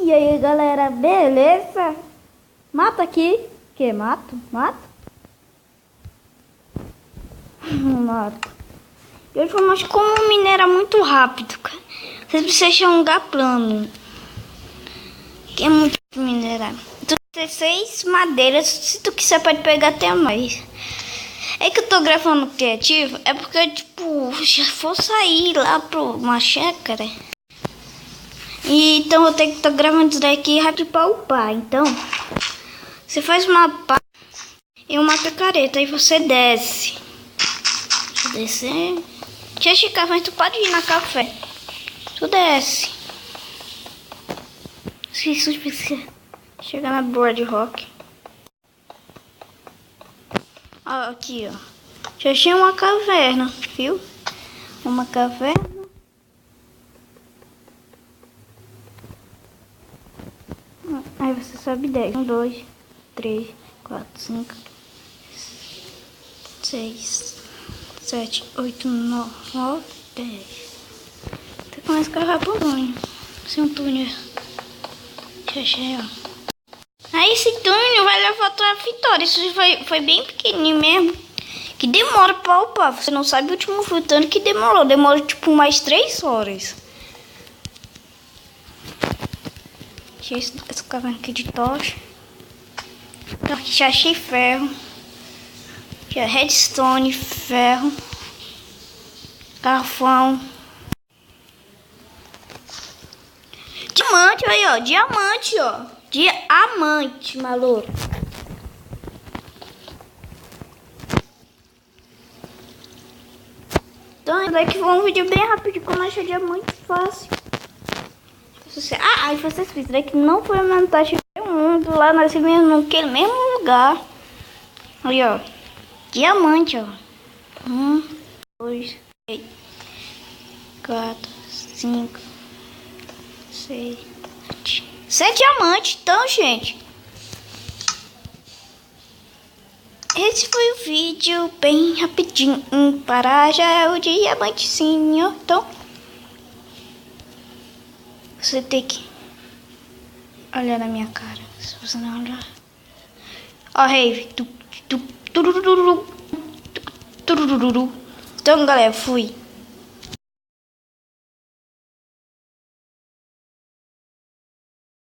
E aí galera, beleza? Mato aqui. Que? Mato? Mato? Mato. Eu vou mostrar como minerar muito rápido, cara. Vocês precisam achar um lugar plano. Que é muito minerar. Tu tem 6 madeiras. Se tu quiser pode pegar até mais. É que eu tô gravando criativo. É porque, tipo, já vou sair lá pro uma chácara. E então eu tenho que estar gravando isso daqui rápido pra upar. Então, você faz uma pá e uma picareta. Aí você desce. Deixa eu descer. Deixa eu esticar, mas tu pode ir na café. Tu desce. Se isso precisa chegar na board rock. Ó, aqui, ó. Já achei uma caverna, viu? Uma caverna. Aí você sobe 10. 1, 2, 3, 4, 5, 6, 7, 8, 9, 10. Você começa a cavar por longe. Sem um túnel. Achei, ó. Aí esse túnel vai levar a tua vitória. Isso foi bem pequenininho mesmo. Que demora pra upar. Você não sabe o último tanto que demorou. Demorou tipo mais 3 horas. Deixa esse caverna aqui de tocha. Já achei ferro. Já redstone, ferro. Carvão. Diamante, aí ó. Diamante, ó. Diamante, maluco. Então, esse daqui foi um vídeo bem rápido de como achar diamante fácil. Aí vocês fizeram que não foi uma montagem do mundo lá nesse mesmo, naquele mesmo lugar. Aí, ó. Diamante, ó. 1, 2, 3, 4, 5, 6, 7. 7 diamantes, então, gente. Esse foi o vídeo bem rapidinho. Para já é o diamantezinho. Então, você tem que olhar na minha cara. Se você não olhar. Ó, Rave. Então, galera, fui.